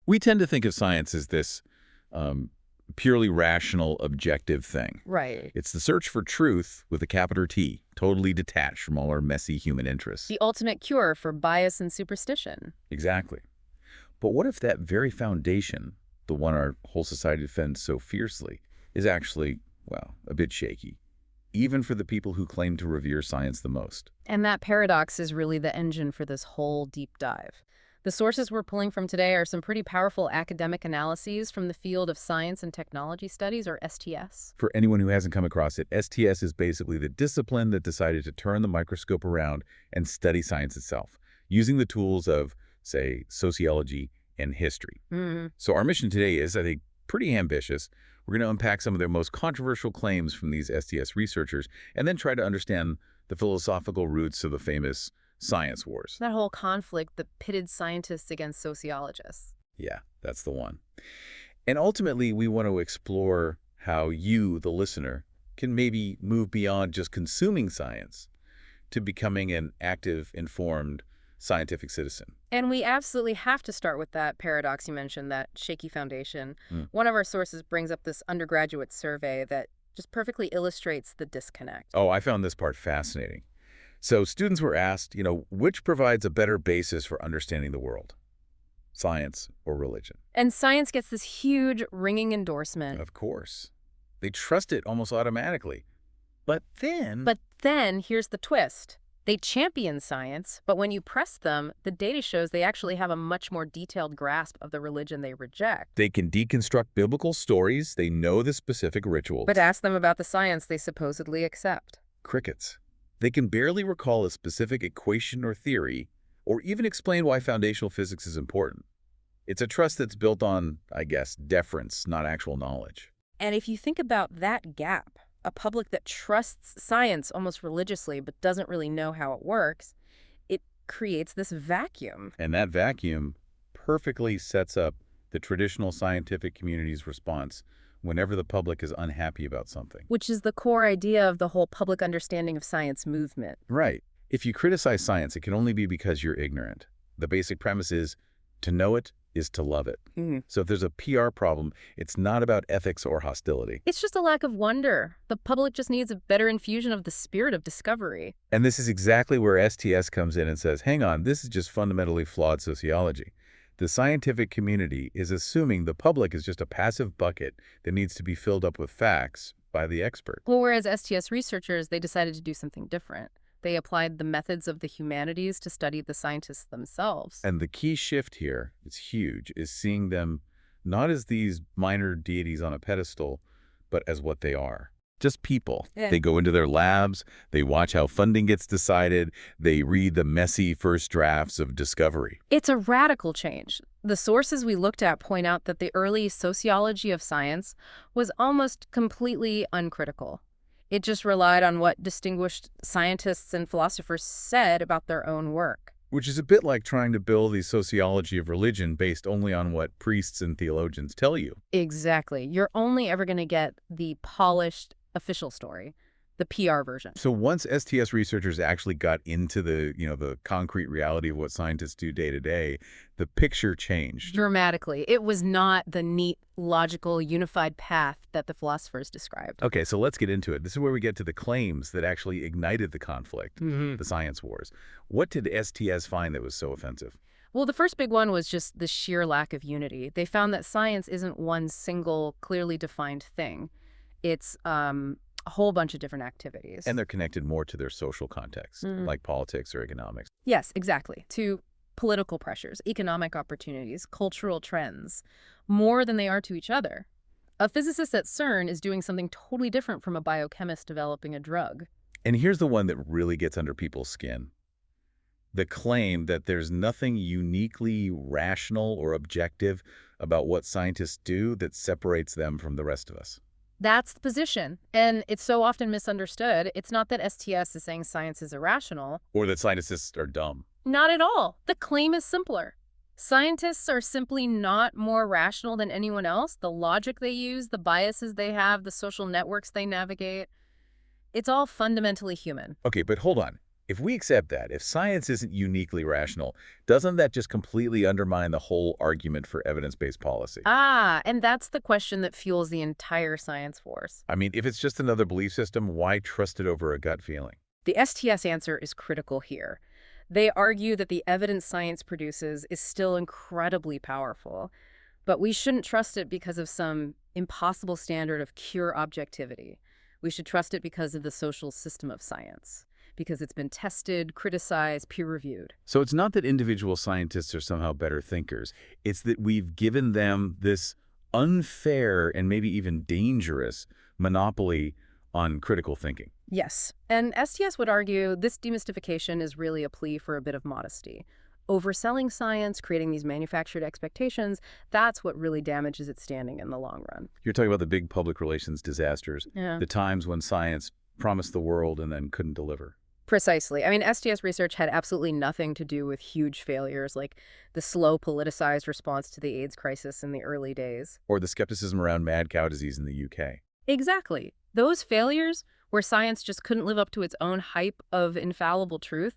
We tend to think of science as this purely rational, objective thing. Right. It's the search for truth with a capital T, totally detached from all our messy human interests. The ultimate cure for bias and superstition. Exactly. But what if that very foundation, the one our whole society defends so fiercely, is actually, well, a bit shaky, even for the people who claim to revere science the most? And that paradox is really the engine for this whole deep dive. The sources we're pulling from today are some pretty powerful academic analyses from the field of science and technology studies, or STS. For anyone who hasn't come across it, STS is basically the discipline that decided to turn the microscope around and study science itself, using the tools of, say, sociology and history. So our mission today is, I think, pretty ambitious. We're going to unpack some of their most controversial claims from these STS researchers and then try to understand the philosophical roots of the famous science wars. That whole conflict that pitted scientists against sociologists. Yeah, that's the one. And ultimately, we want to explore how you, the listener, can maybe move beyond just consuming science to becoming an active, informed, scientific citizen. And we absolutely have to start with that paradox you mentioned, that shaky foundation. One of our sources brings up this undergraduate survey that just perfectly illustrates the disconnect. Oh, I found this part fascinating. So students were asked, which provides a better basis for understanding the world? Science or religion? And science gets this huge ringing endorsement. Of course. They trust it almost automatically. But then here's the twist. They champion science, but when you press them, the data shows they actually have a much more detailed grasp of the religion they reject. they can deconstruct biblical stories. They know the specific rituals. But ask them about the science they supposedly accept. Crickets. They can barely recall a specific equation or theory, or even explain why foundational physics is important. It's a trust that's built on, I guess, deference, not actual knowledge. And if you think about that gap, a public that trusts science almost religiously but doesn't really know how it works, it creates this vacuum. And that vacuum perfectly sets up the traditional scientific community's response whenever the public is unhappy about something. Which is the core idea of the whole public understanding of science movement. Right. If you criticize science, it can only be because you're ignorant. The basic premise is to know it is to love it. So if there's a PR problem, it's not about ethics or hostility. It's just a lack of wonder. The public just needs a better infusion of the spirit of discovery. And this is exactly where STS comes in and says, hang on, this is just fundamentally flawed sociology. The scientific community is assuming the public is just a passive bucket that needs to be filled up with facts by the expert. Well, whereas STS researchers, they decided to do something different. They applied the methods of the humanities to study the scientists themselves. And the key shift here, it's huge, is seeing them not as these minor deities on a pedestal, but as what they are. Just people. Yeah. They go into their labs, they watch how funding gets decided, they read the messy first drafts of discovery. It's a radical change. The sources we looked at point out that the early sociology of science was almost completely uncritical. It just relied on what distinguished scientists and philosophers said about their own work. Which is a bit like trying to build the sociology of religion based only on what priests and theologians tell you. Exactly. You're only ever going to get the polished official story, the PR version. So once STS researchers actually got into the concrete reality of what scientists do day to day, the picture changed. Dramatically. It was not the neat, logical, unified path that the philosophers described. Okay, so let's get into it. This is where we get to the claims that actually ignited the conflict, the science wars. What did STS find that was so offensive? Well, the first big one was just the sheer lack of unity. They found that science isn't one single, clearly defined thing. It's a whole bunch of different activities. And they're connected more to their social context, like politics or economics. Yes, exactly. To political pressures, economic opportunities, cultural trends, more than they are to each other. A physicist at CERN is doing something totally different from a biochemist developing a drug. And here's the one that really gets under people's skin. The claim that there's nothing uniquely rational or objective about what scientists do that separates them from the rest of us. That's the position, and it's so often misunderstood. It's not that STS is saying science is irrational. Or that scientists are dumb. Not at all. The claim is simpler. Scientists are simply not more rational than anyone else. The logic they use, the biases they have, the social networks they navigate, it's all fundamentally human. Okay, but hold on. If we accept that, if science isn't uniquely rational, doesn't that just completely undermine the whole argument for evidence-based policy? Ah, and that's the question that fuels the entire science wars. I mean, if it's just another belief system, why trust it over a gut feeling? The STS answer is critical here. They argue that the evidence science produces is still incredibly powerful, but we shouldn't trust it because of some impossible standard of pure objectivity. We should trust it because of the social system of science, because it's been tested, criticized, peer-reviewed. So it's not that individual scientists are somehow better thinkers. It's that we've given them this unfair and maybe even dangerous monopoly on critical thinking. Yes, and STS would argue this demystification is really a plea for a bit of modesty. Overselling science, creating these manufactured expectations, that's what really damages its standing in the long run. You're talking about the big public relations disasters, Yeah. the times when science promised the world and then couldn't deliver. Precisely. I mean, STS research had absolutely nothing to do with huge failures like the slow politicized response to the AIDS crisis in the early days. Or the skepticism around mad cow disease in the UK. Exactly. Those failures, where science just couldn't live up to its own hype of infallible truth,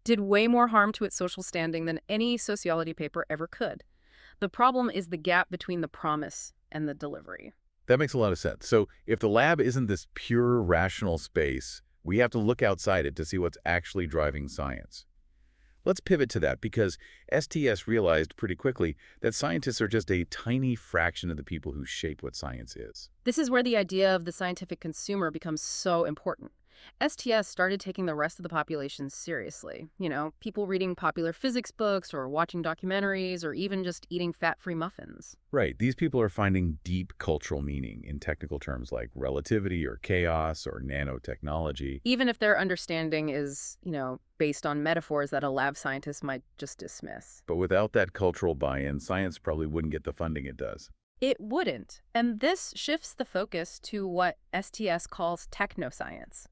did way more harm to its social standing than any sociology paper ever could. The problem is the gap between the promise and the delivery. That makes a lot of sense. So if the lab isn't this pure rational space, we have to look outside it to see what's actually driving science. Let's pivot to that because STS realized pretty quickly that scientists are just a tiny fraction of the people who shape what science is. This is where the idea of the scientific consumer becomes so important. STS started taking the rest of the population seriously. You know, people reading popular physics books or watching documentaries or even just eating fat-free muffins. Right. These people are finding deep cultural meaning in technical terms like relativity or chaos or nanotechnology. Even if their understanding is, based on metaphors that a lab scientist might just dismiss. But without that cultural buy-in, science probably wouldn't get the funding it does. It wouldn't. And this shifts the focus to what STS calls technoscience.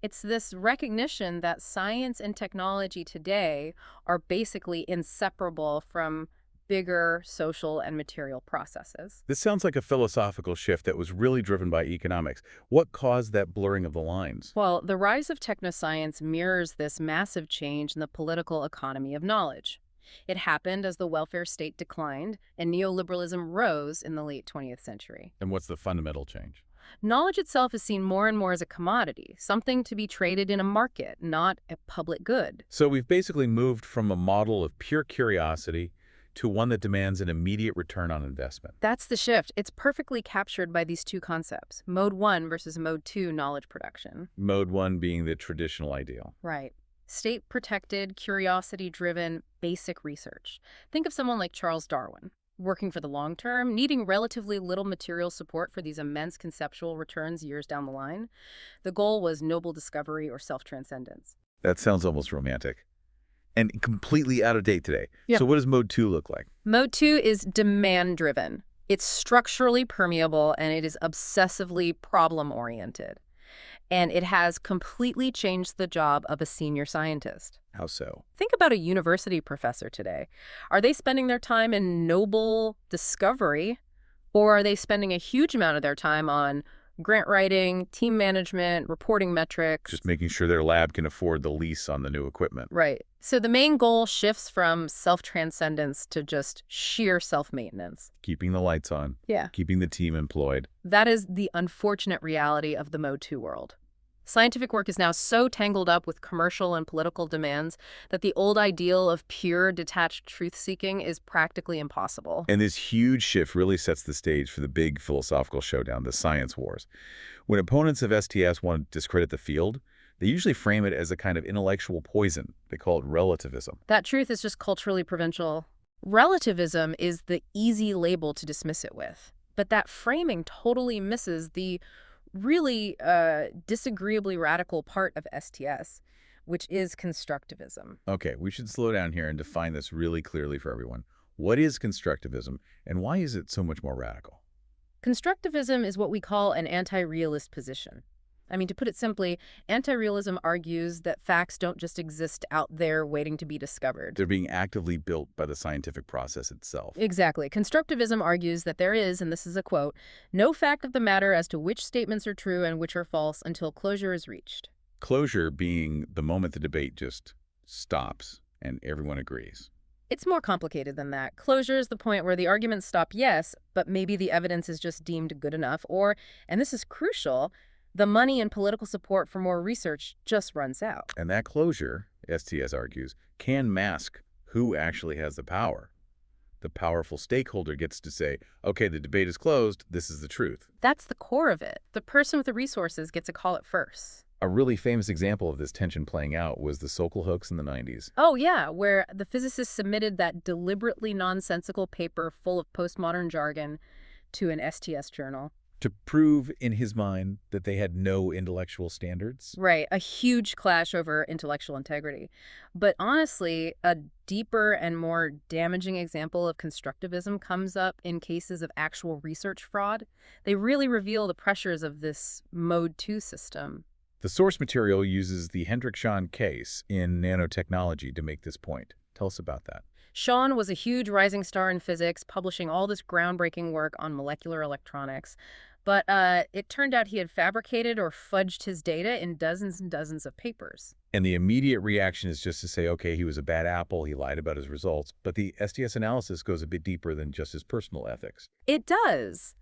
It's this recognition that science and technology today are basically inseparable from bigger social and material processes. This sounds like a philosophical shift that was really driven by economics. What caused that blurring of the lines? Well, the rise of technoscience mirrors this massive change in the political economy of knowledge. It happened as the welfare state declined and neoliberalism rose in the late 20th century. And what's the fundamental change? Knowledge itself is seen more and more as a commodity, something to be traded in a market, not a public good. So we've basically moved from a model of pure curiosity to one that demands an immediate return on investment. That's the shift. It's perfectly captured by these two concepts, Mode 1 versus Mode 2 knowledge production. Mode 1 being the traditional ideal. Right. State-protected, curiosity-driven, basic research. Think of someone like Charles Darwin, working for the long term, needing relatively little material support for these immense conceptual returns years down the line. The goal was noble discovery or self-transcendence. That sounds almost romantic. And completely out of date today. Yeah. So what does Mode 2 look like? Mode 2 is demand-driven. It's structurally permeable, and it is obsessively problem-oriented. And it has completely changed the job of a senior scientist. How so? Think about a university professor today. Are they spending their time in noble discovery, or are they spending a huge amount of their time on grant writing, team management, reporting metrics? Just making sure their lab can afford the lease on the new equipment. Right. So the main goal shifts from self-transcendence to just sheer self-maintenance. Keeping the lights on. Yeah. Keeping the team employed. That is the unfortunate reality of the Mode 2 world. Scientific work is now so tangled up with commercial and political demands that the old ideal of pure, detached truth-seeking is practically impossible. And this huge shift really sets the stage for the big philosophical showdown, the science wars. When opponents of STS want to discredit the field, they usually frame it as a kind of intellectual poison. They call it relativism. That truth is just culturally provincial. Relativism is the easy label to dismiss it with. But that framing totally misses the really disagreeably radical part of STS, which is constructivism. Okay, we should slow down here and define this really clearly for everyone. What is constructivism, and why is it so much more radical? Constructivism is what we call an anti-realist position. I mean, to put it simply, anti-realism argues that facts don't just exist out there waiting to be discovered. They're being actively built by the scientific process itself. Exactly. Constructivism argues that there is, and this is a quote, no fact of the matter as to which statements are true and which are false until closure is reached. Closure being the moment the debate just stops and everyone agrees. It's more complicated than that. Closure is the point where the arguments stop, yes, but maybe the evidence is just deemed good enough, or, and this is crucial, the money and political support for more research just runs out. And that closure, STS argues, can mask who actually has the power. The powerful stakeholder gets to say, okay, the debate is closed, this is the truth. That's the core of it. The person with the resources gets to call it first. A really famous example of this tension playing out was the Sokal hoax in the 90s. Oh, yeah, where the physicists submitted that deliberately nonsensical paper full of postmodern jargon to an STS journal. To prove, in his mind, that they had no intellectual standards. Right, a huge clash over intellectual integrity. But honestly, a deeper and more damaging example of constructivism comes up in cases of actual research fraud. They really reveal the pressures of this Mode 2 system. The source material uses the Hendrik-Schön case in nanotechnology to make this point. Tell us about that. Schön was a huge rising star in physics, publishing all this groundbreaking work on molecular electronics. But it turned out he had fabricated or fudged his data in dozens and dozens of papers. And the immediate reaction is just to say, okay, he was a bad apple, he lied about his results. But the STS analysis goes a bit deeper than just his personal ethics. It does.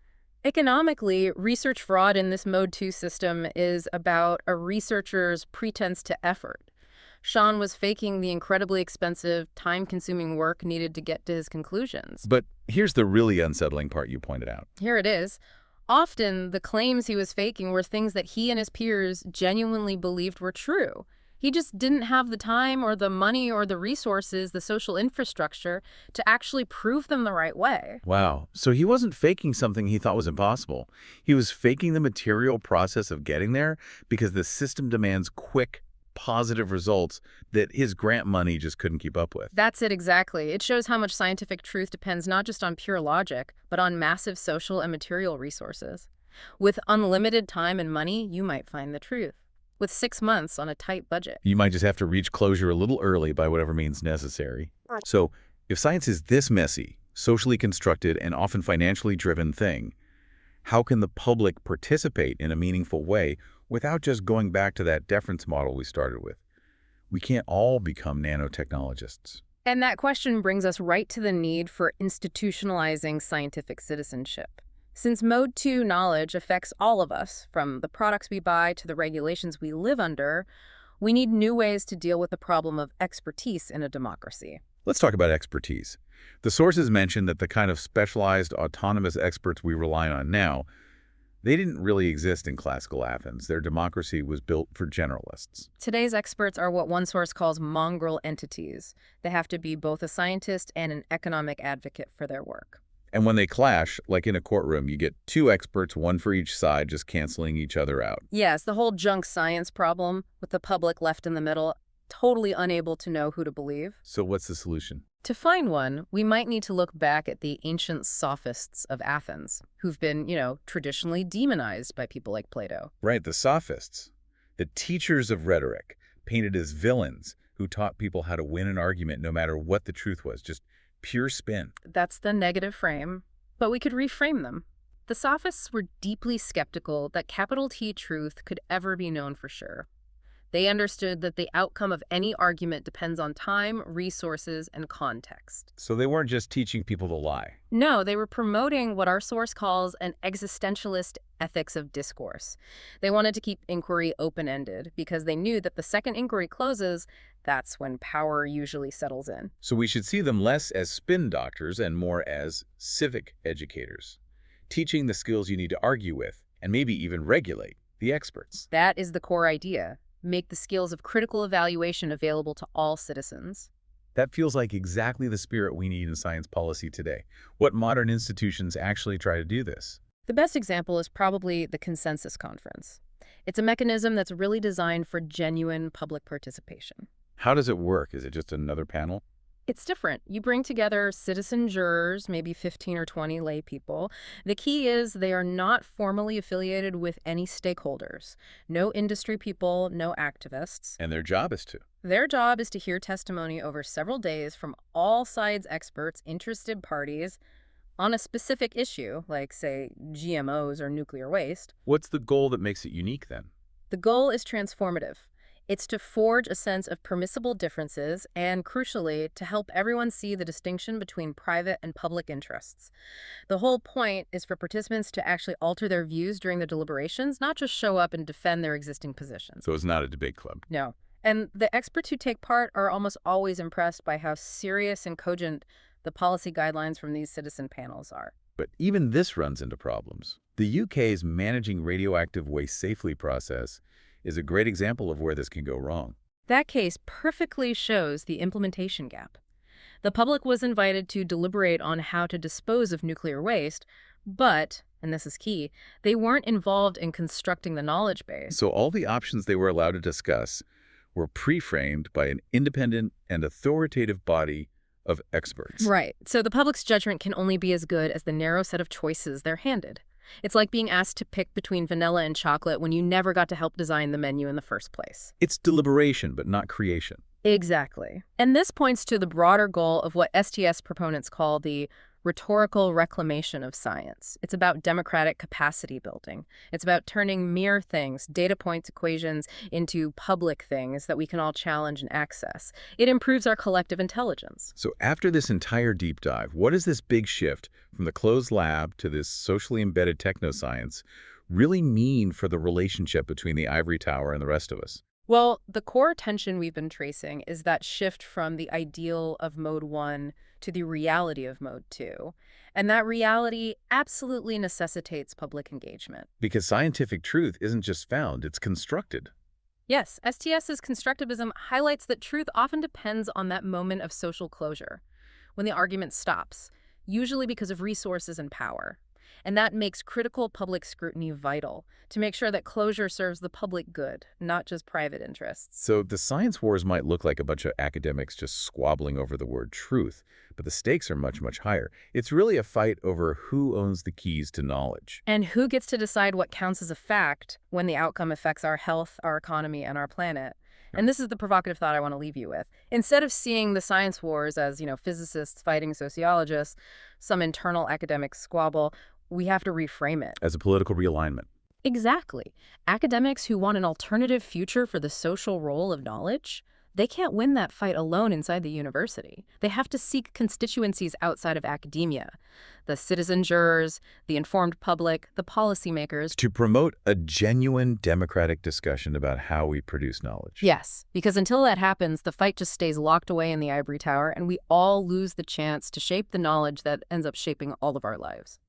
Economically, research fraud in this Mode 2 system is about a researcher's pretense to effort. Schön was faking the incredibly expensive, time-consuming work needed to get to his conclusions. But here's the really unsettling part you pointed out. Here it is. Often, the claims he was faking were things that he and his peers genuinely believed were true. He just didn't have the time or the money or the resources, the social infrastructure, to actually prove them the right way. Wow. So he wasn't faking something he thought was impossible. He was faking the material process of getting there because the system demands quick, positive results that his grant money just couldn't keep up with. That's it exactly. It shows how much scientific truth depends not just on pure logic, but on massive social and material resources. With unlimited time and money, you might find the truth. With 6 months on a tight budget. You might just have to reach closure a little early by whatever means necessary. So if science is this messy, socially constructed, and often financially driven thing, how can the public participate in a meaningful way without just going back to that deference model we started with? We can't all become nanotechnologists. And that question brings us right to the need for institutionalizing scientific citizenship. Since Mode 2 knowledge affects all of us, from the products we buy to the regulations we live under, we need new ways to deal with the problem of expertise in a democracy. Let's talk about expertise. The sources mention that the kind of specialized autonomous experts we rely on now, they didn't really exist in classical Athens. Their democracy was built for generalists. Today's experts are what one source calls mongrel entities. They have to be both a scientist and an economic advocate for their work. And when they clash, like in a courtroom, you get two experts, one for each side, just canceling each other out. Yes, the whole junk science problem, with the public left in the middle, totally unable to know who to believe. So what's the solution? To find one, we might need to look back at the ancient sophists of Athens, who've been, traditionally demonized by people like Plato. Right, the sophists, the teachers of rhetoric, painted as villains who taught people how to win an argument no matter what the truth was, just pure spin. That's the negative frame, but we could reframe them. The sophists were deeply skeptical that capital T truth could ever be known for sure. They understood that the outcome of any argument depends on time, resources, and context. So they weren't just teaching people to lie. No, they were promoting what our source calls an existentialist ethics of discourse. They wanted to keep inquiry open-ended because they knew that the second inquiry closes, that's when power usually settles in. So we should see them less as spin doctors and more as civic educators, teaching the skills you need to argue with and maybe even regulate the experts. That is the core idea. Make the skills of critical evaluation available to all citizens. That feels like exactly the spirit we need in science policy today. What modern institutions actually try to do this? The best example is probably the Consensus Conference. It's a mechanism that's really designed for genuine public participation. How does it work? Is it just another panel? It's different. You bring together citizen jurors, maybe 15 or 20 lay people. The key is they are not formally affiliated with any stakeholders. No industry people, no activists. And their job is to? Their job is to hear testimony over several days from all sides experts, interested parties, on a specific issue, like, say, GMOs or nuclear waste. What's the goal that makes it unique then? The goal is transformative. It's to forge a sense of permissible differences and, crucially, to help everyone see the distinction between private and public interests. The whole point is for participants to actually alter their views during the deliberations, not just show up and defend their existing positions. So it's not a debate club. No. And the experts who take part are almost always impressed by how serious and cogent the policy guidelines from these citizen panels are. But even this runs into problems. The UK's Managing Radioactive Waste Safely process is a great example of where this can go wrong. That case perfectly shows the implementation gap. The public was invited to deliberate on how to dispose of nuclear waste, but, and this is key, they weren't involved in constructing the knowledge base. So all the options they were allowed to discuss were pre-framed by an independent and authoritative body of experts. Right. So the public's judgment can only be as good as the narrow set of choices they're handed. It's like being asked to pick between vanilla and chocolate when you never got to help design the menu in the first place. It's deliberation, but not creation. Exactly. And this points to the broader goal of what STS proponents call the rhetorical reclamation of science. It's about democratic capacity building. It's about turning mere things, data points, equations, into public things that we can all challenge and access. It improves our collective intelligence. So after this entire deep dive, what does this big shift from the closed lab to this socially embedded technoscience really mean for the relationship between the ivory tower and the rest of us? Well, the core tension we've been tracing is that shift from the ideal of Mode 1 to the reality of Mode 2. And that reality absolutely necessitates public engagement. Because scientific truth isn't just found, it's constructed. Yes, STS's constructivism highlights that truth often depends on that moment of social closure, when the argument stops, usually because of resources and power. And that makes critical public scrutiny vital to make sure that closure serves the public good, not just private interests. So the science wars might look like a bunch of academics just squabbling over the word truth, but the stakes are much, much higher. It's really a fight over who owns the keys to knowledge. And who gets to decide what counts as a fact when the outcome affects our health, our economy, and our planet. And this is the provocative thought I want to leave you with. Instead of seeing the science wars as, physicists fighting sociologists, some internal academic squabble, we have to reframe it. As a political realignment. Exactly. Academics who want an alternative future for the social role of knowledge, they can't win that fight alone inside the university. They have to seek constituencies outside of academia. The citizen jurors, the informed public, the policymakers. To promote a genuine democratic discussion about how we produce knowledge. Yes, because until that happens, the fight just stays locked away in the ivory tower, and we all lose the chance to shape the knowledge that ends up shaping all of our lives.